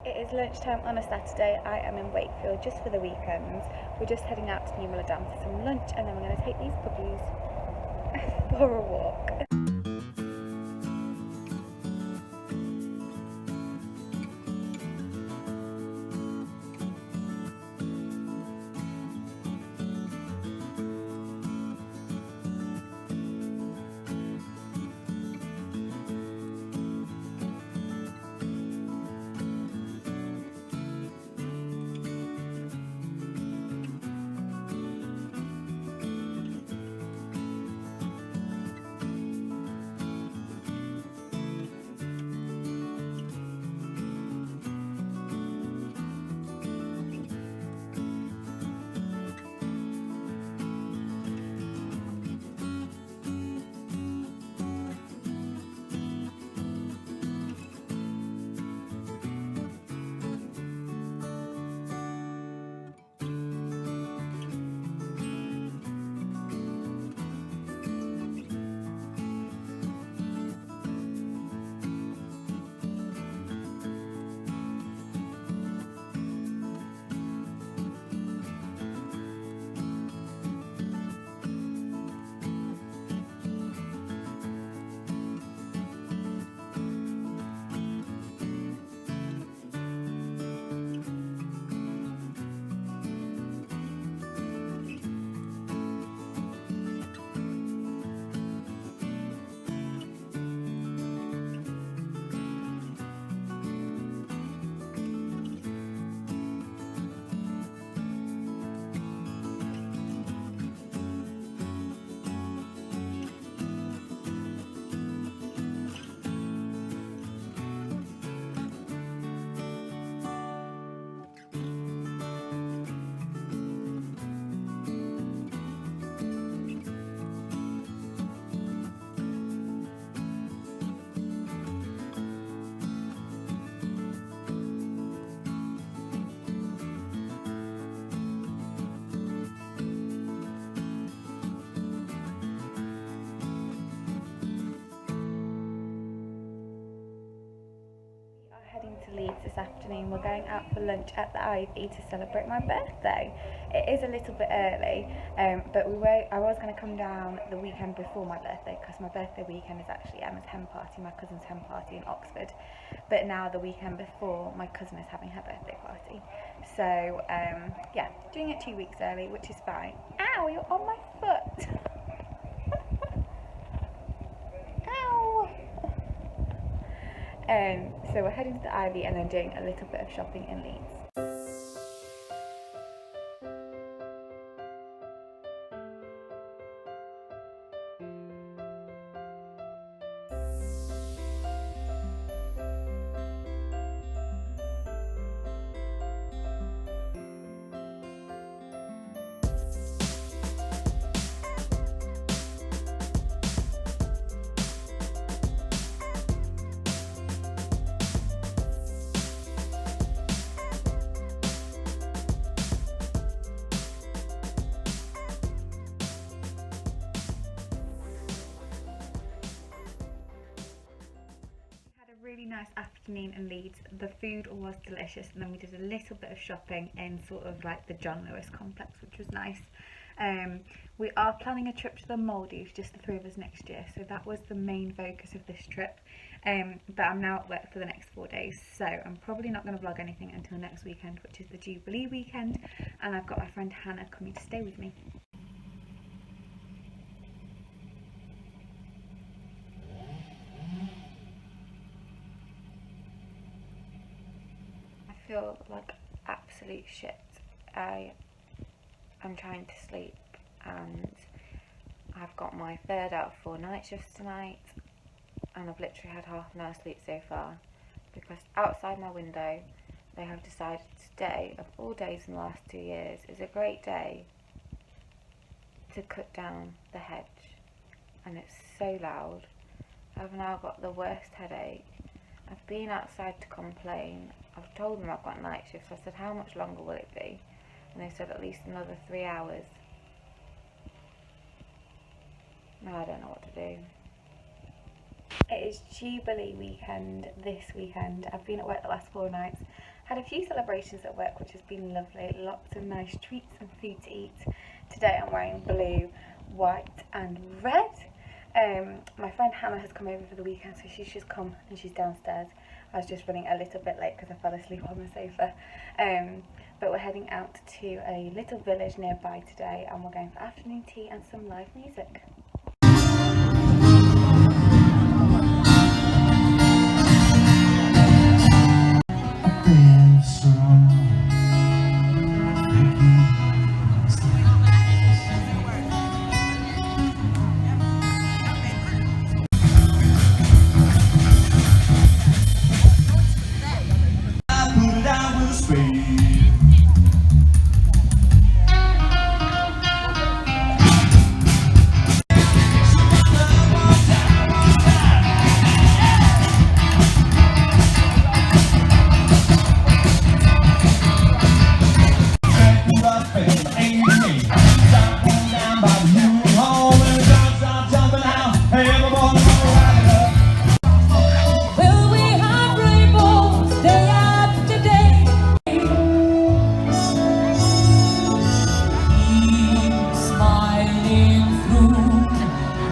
It is lunchtime on a Saturday. I am in Wakefield just for the weekend. We're just heading out to New Dam for some lunch, and then we're going to take these puppies for a walk. Leeds this afternoon. We're going out for lunch at the Ivy to celebrate my birthday. It is a little bit early, but I was going to come down the weekend before my birthday, because my birthday weekend is actually Emma's hen party, my cousin's hen party in Oxford. But now the weekend before, my cousin is having her birthday party. So yeah, doing it 2 weeks early, which is fine. Ow, you're on my foot. Ow. So we're heading to the Ivy and then doing a little bit of shopping in Leeds. Really nice afternoon in Leeds. The food was delicious, and then we did a little bit of shopping in sort of like the John Lewis complex, which was nice. We are planning a trip to the Maldives, just the three of us, next year, so that was the main focus of this trip. But I'm now at work for the next 4 days, so I'm probably not going to vlog anything until next weekend, which is the Jubilee weekend, and I've got my friend Hannah coming to stay with me. I feel like absolute shit. I am trying to sleep, and I've got my third out of 4 night shifts tonight, and I've literally had half an hour sleep so far, because outside my window they have decided today, of all days in the last 2 years, is a great day to cut down the hedge, and it's so loud. I've now got the worst headache. I've been outside to complain. I've told them I've got night shifts. I said, how much longer will it be? And they said at least another 3 hours. Now I don't know what to do. It is Jubilee weekend this weekend. I've been at work the last 4 nights. Had a few celebrations at work, which has been lovely. Lots of nice treats and food to eat. Today I'm wearing blue, white and red. My friend Hannah has come over for the weekend, so she's just come and she's downstairs. I was just running a little bit late because I fell asleep on the sofa. But we're heading out to a little village nearby today, and we're going for afternoon tea and some live music.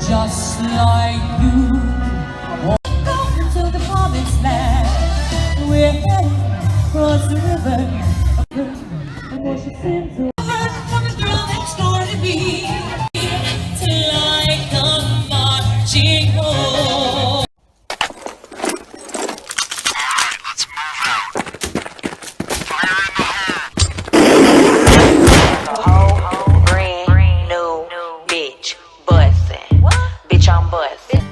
Just like you, welcome to the promised land. We're heading across the river, and wash your sins away. From the girl next door to me, like a marching horse. Let's move out. Fire in the hole. Brand new bitch bustin'. Bitch, I'm bustin'.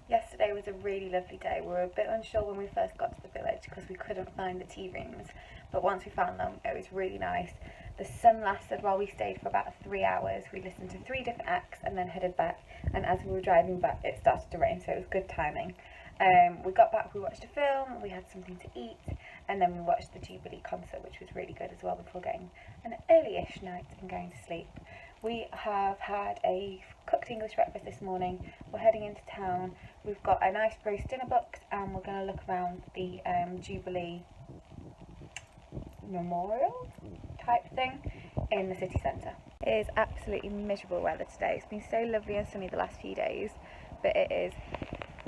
Yesterday was a really lovely day. We were a bit unsure when we first got to the village because we couldn't find the tea rooms, but once we found them it was really nice. The sun lasted while we stayed for about 3 hours. We listened to 3 different acts and then headed back, and as we were driving back it started to rain, so it was good timing. We got back, we watched a film, we had something to eat, and then we watched the Jubilee concert, which was really good as well, before getting an early-ish night and going to sleep. We have had a cooked English breakfast this morning. We're heading into town. We've got a nice roast dinner booked, and we're going to look around the Jubilee memorial type thing in the city centre. It is absolutely miserable weather today. It's been so lovely and sunny the last few days, but it is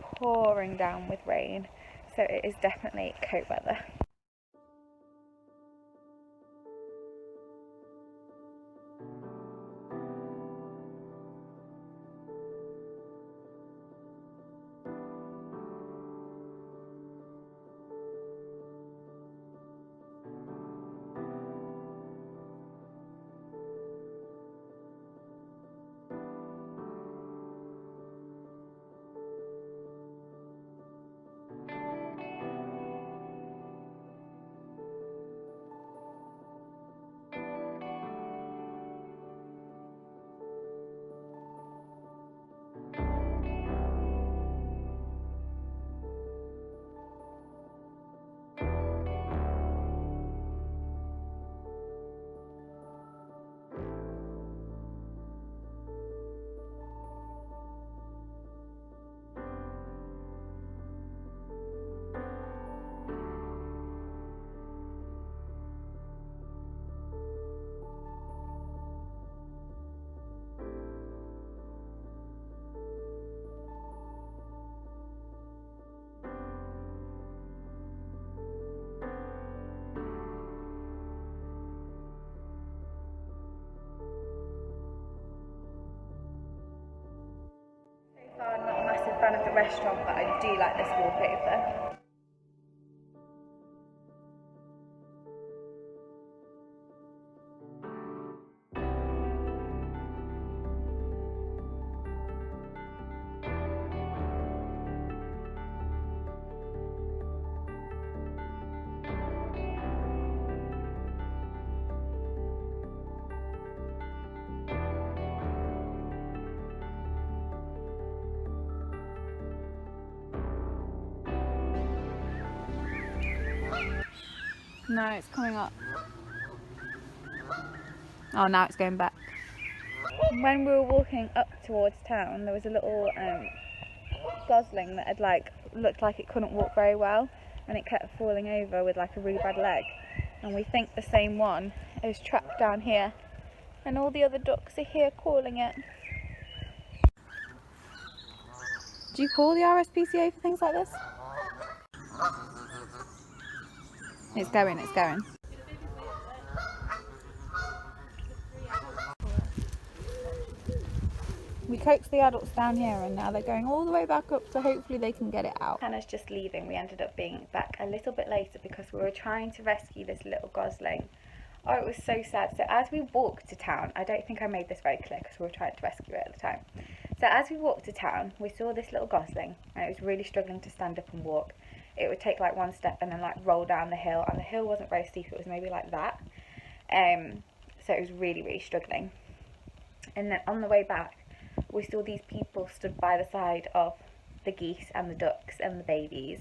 pouring down with rain, so it is definitely coat weather. fan of the restaurant, but I do like this wallpaper. No, it's coming up. Oh, now it's going back. When we were walking up towards town, there was a little gosling that had looked like it couldn't walk very well, and it kept falling over with like a really bad leg. And we think the same one is trapped down here, and all the other ducks are here calling it. Do you call the RSPCA for things like this? It's going, it's going. We coaxed the adults down here and now they're going all the way back up, so hopefully they can get it out. Hannah's just leaving. We ended up being back a little bit later because we were trying to rescue this little gosling. Oh, it was so sad. So as we walked to town, I don't think I made this very clear because we were trying to rescue it at the time. So as we walked to town, we saw this little gosling and it was really struggling to stand up and walk. It would take like one step and then like roll down the hill, and the hill wasn't very steep, it was maybe like that. So it was really, really struggling. And then on the way back, we saw these people stood by the side of the geese and the ducks and the babies,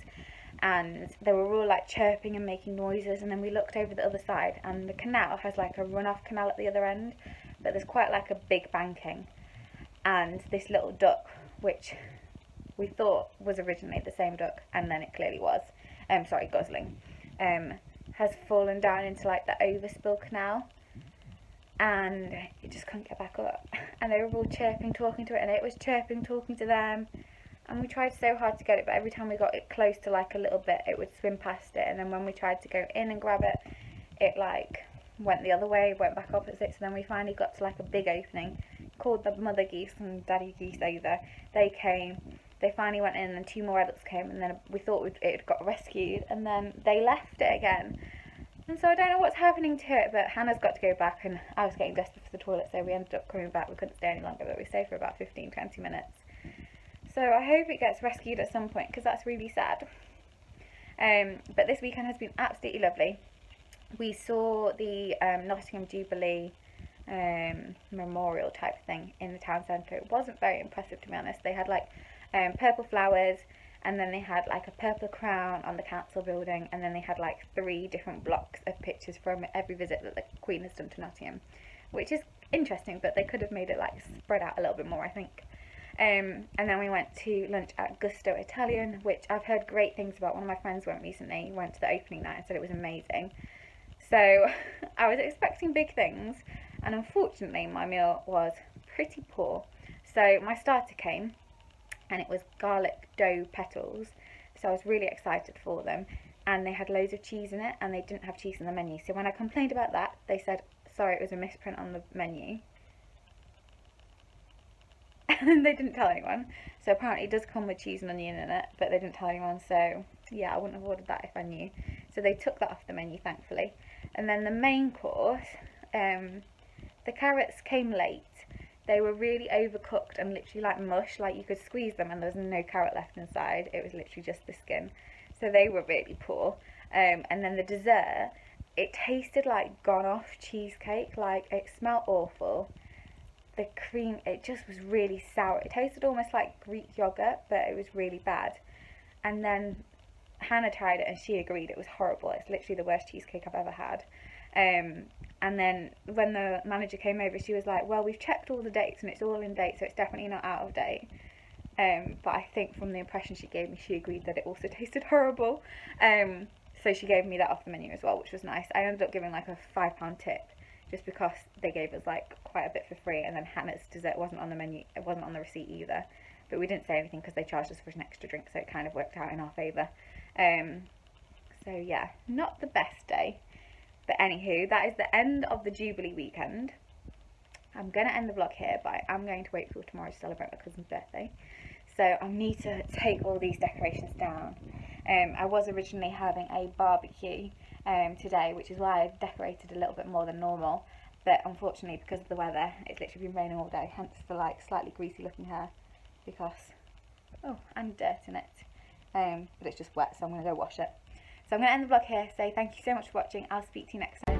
and they were all like chirping and making noises. And then we looked over the other side, and the canal has like a runoff canal at the other end, but there's quite like a big banking, and this little duck, which we thought was originally the same duck, and then it clearly was, gosling, has fallen down into like the overspill canal, and it just couldn't get back up. And they were all chirping, talking to it, and it was chirping, talking to them. And we tried so hard to get it, but every time we got it close to like a little bit, it would swim past it. And then when we tried to go in and grab it, it like went the other way, went back opposite. So then we finally got to like a big opening, called the mother geese and daddy geese over. They came, they finally went in, and 2 more adults came, and then we thought it had got rescued, and then they left it again. And so I don't know what's happening to it, but Hannah's got to go back, and I was getting desperate for the toilet, so we ended up coming back. We couldn't stay any longer, but we stayed for about 15-20 minutes. So I hope it gets rescued at some point, because that's really sad. But this weekend has been absolutely lovely. We saw the Nottingham Jubilee memorial type thing in the town centre. It wasn't very impressive, to be honest. They had like purple flowers, and then they had like a purple crown on the council building, and then they had like 3 different blocks of pictures from every visit that the Queen has done to Nottingham, which is interesting, but they could have made it like spread out a little bit more, I think. And then we went to lunch at Gusto Italian, which I've heard great things about. One of my friends went recently, went to the opening night and said it was amazing. So I was expecting big things, and unfortunately my meal was pretty poor. So my starter came, and it was garlic dough petals, so I was really excited for them, and they had loads of cheese in it, and they didn't have cheese in the menu. So when I complained about that, they said sorry, it was a misprint on the menu. And they didn't tell anyone. So apparently it does come with cheese and onion in it, but they didn't tell anyone. So yeah, I wouldn't have ordered that if I knew. So they took that off the menu, thankfully. And then the main course, the carrots came late. They were really overcooked and literally like mush, like you could squeeze them and there was no carrot left inside. It was literally just the skin. So they were really poor. And then the dessert, it tasted like gone off cheesecake. Like, it smelled awful. The cream, it just was really sour. It tasted almost like Greek yogurt, but it was really bad. And then Hannah tried it and she agreed it was horrible. It's literally the worst cheesecake I've ever had. And then when the manager came over, she was like, well, we've checked all the dates and it's all in date, so it's definitely not out of date. But I think from the impression she gave me, she agreed that it also tasted horrible. So she gave me that off the menu as well, which was nice. I ended up giving like a £5 tip, just because they gave us like quite a bit for free, and then Hannah's dessert wasn't on the menu, it wasn't on the receipt either. But we didn't say anything because they charged us for an extra drink, so it kind of worked out in our favour. So yeah, not the best day. But anywho, that is the end of the Jubilee weekend. I'm going to end the vlog here, but I'm going to wait till tomorrow to celebrate my cousin's birthday. So I need to take all these decorations down. I was originally having a barbecue today, which is why I decorated a little bit more than normal. But unfortunately, because of the weather, it's literally been raining all day, hence the like slightly greasy looking hair, because, oh, and dirt in it. But it's just wet, so I'm going to go wash it. So I'm going to end the vlog here, say thank you so much for watching. I'll speak to you next time.